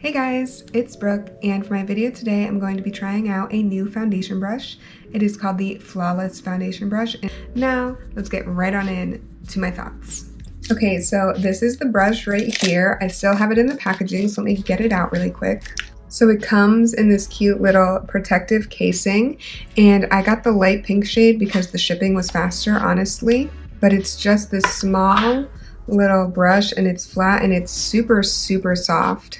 Hey guys, it's Brooke, and for my video today, I'm going to be trying out a new foundation brush. It is called the Flawless Foundation Brush. And now, let's get right on in to my thoughts. Okay, so this is the brush right here. I still have it in the packaging, so let me get it out really quick. So it comes in this cute little protective casing, and I got the light pink shade because the shipping was faster, honestly. But it's just this small little brush, and it's flat, and it's super, super soft.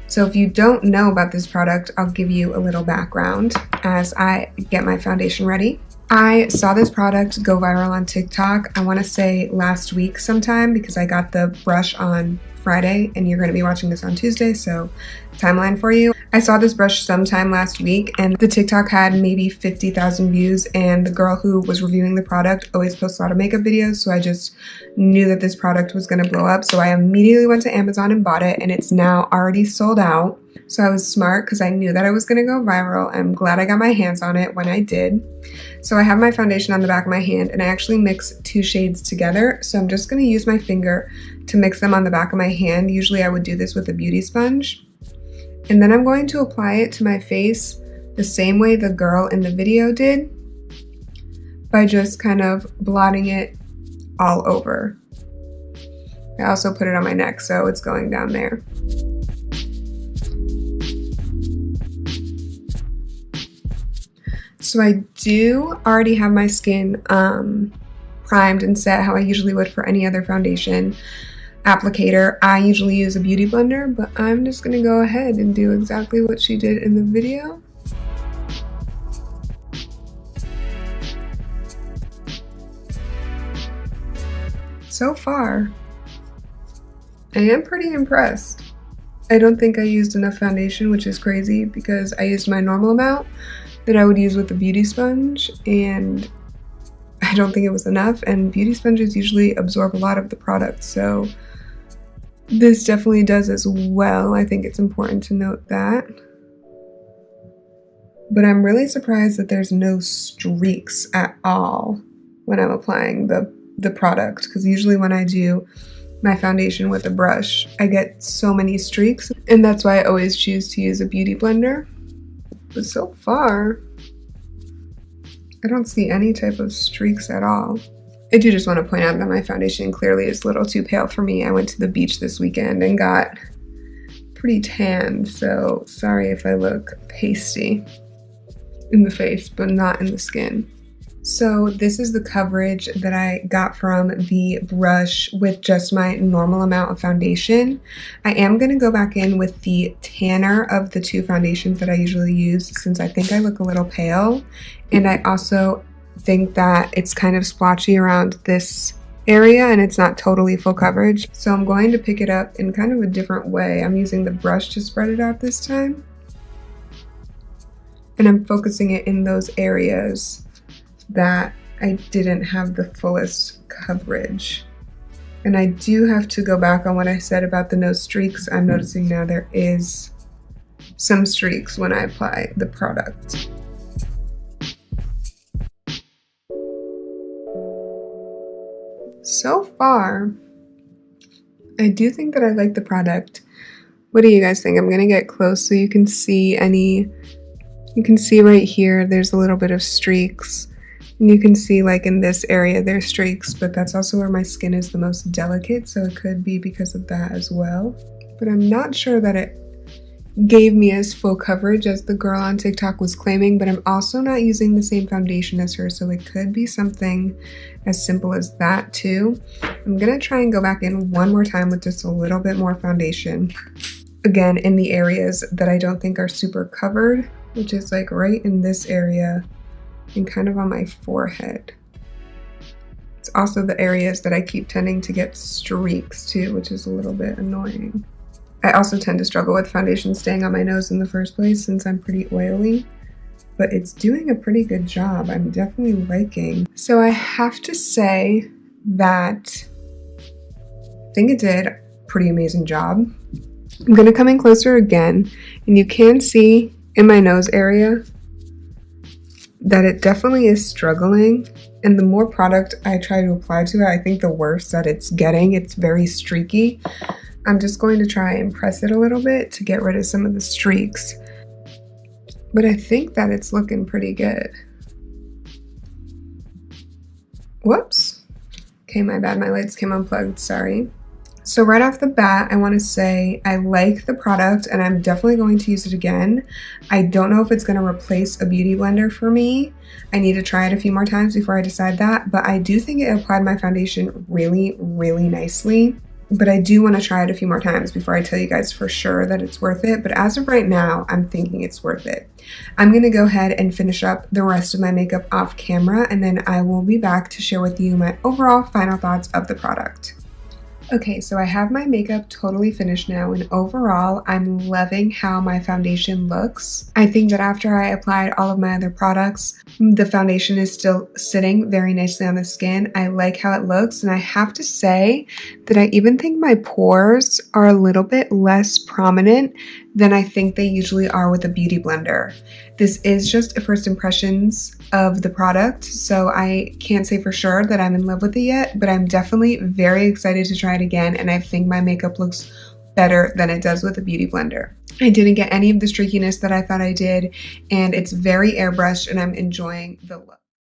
So if you don't know about this product, I'll give you a little background as I get my foundation ready. I saw this product go viral on TikTok, I want to say last week sometime, because I got the brush on Friday and you're going to be watching this on Tuesday, so timeline for you. I saw this brush sometime last week and the TikTok had maybe 50,000 views, and the girl who was reviewing the product always posts a lot of makeup videos, so I just knew that this product was going to blow up. So I immediately went to Amazon and bought it, and it's now already sold out. So I was smart because I knew that it was going to go viral. I'm glad I got my hands on it when I did. So I have my foundation on the back of my hand, and I actually mix two shades together. So I'm just going to use my finger to mix them on the back of my hand. Usually I would do this with a beauty sponge. And then I'm going to apply it to my face the same way the girl in the video did, by just kind of blotting it all over. I also put it on my neck, so it's going down there. So I do already have my skin primed and set how I usually would for any other foundation applicator. I usually use a beauty blender, but I'm just gonna go ahead and do exactly what she did in the video. So far, I am pretty impressed. I don't think I used enough foundation, which is crazy because I used my normal amount that I would use with the beauty sponge, and I don't think it was enough, and beauty sponges usually absorb a lot of the product, so this definitely does as well. I think it's important to note that. But I'm really surprised that there's no streaks at all when I'm applying the product, because usually when I do my foundation with a brush, I get so many streaks, and that's why I always choose to use a beauty blender. But so far, I don't see any type of streaks at all. I do just want to point out that my foundation clearly is a little too pale for me. I went to the beach this weekend and got pretty tanned, so sorry if I look pasty in the face, but not in the skin. So this is the coverage that I got from the brush with just my normal amount of foundation. I am going to go back in with the tanner of the two foundations that I usually use, since I think I look a little pale, and I also think that it's kind of splotchy around this area and it's not totally full coverage. So I'm going to pick it up in kind of a different way. I'm using the brush to spread it out this time, and I'm focusing it in those areas that I didn't have the fullest coverage. And I do have to go back on what I said about the no streaks. I'm noticing now there is some streaks when I apply the product. So far, I do think that I like the product. What do you guys think? I'm gonna get close so you can see you can see right here, there's a little bit of streaks. And you can see like in this area there's streaks, but that's also where my skin is the most delicate, so it could be because of that as well. But I'm not sure that it gave me as full coverage as the girl on TikTok was claiming, but I'm also not using the same foundation as her, so it could be something as simple as that too. I'm gonna try and go back in one more time with just a little bit more foundation. Again, in the areas that I don't think are super covered, which is like right in this area and kind of on my forehead. It's also the areas that I keep tending to get streaks too, which is a little bit annoying. I also tend to struggle with foundation staying on my nose in the first place since I'm pretty oily, but it's doing a pretty good job. I'm definitely liking. So I have to say that I think it did a pretty amazing job. I'm gonna come in closer again, and you can see in my nose area that it definitely is struggling, and the more product I try to apply to it, I think the worse that it's getting. It's very streaky. I'm just going to try and press it a little bit to get rid of some of the streaks. But I think that it's looking pretty good. Whoops. Okay, my bad, my lights came unplugged, sorry. So right off the bat, I want to say I like the product and I'm definitely going to use it again. I don't know if it's going to replace a beauty blender for me. I need to try it a few more times before I decide that, but I do think it applied my foundation really, really nicely. But I do want to try it a few more times before I tell you guys for sure that it's worth it. But as of right now, I'm thinking it's worth it. I'm going to go ahead and finish up the rest of my makeup off camera, and then I will be back to share with you my overall final thoughts of the product. Okay, so I have my makeup totally finished now, and overall, I'm loving how my foundation looks. I think that after I applied all of my other products, the foundation is still sitting very nicely on the skin. I like how it looks, and I have to say that I even think my pores are a little bit less prominent than I think they usually are with a beauty blender. This is just a first impressions of the product, so I can't say for sure that I'm in love with it yet, but I'm definitely very excited to try it again, and I think my makeup looks better than it does with a beauty blender. I didn't get any of the streakiness that I thought I did, and it's very airbrushed, and I'm enjoying the look.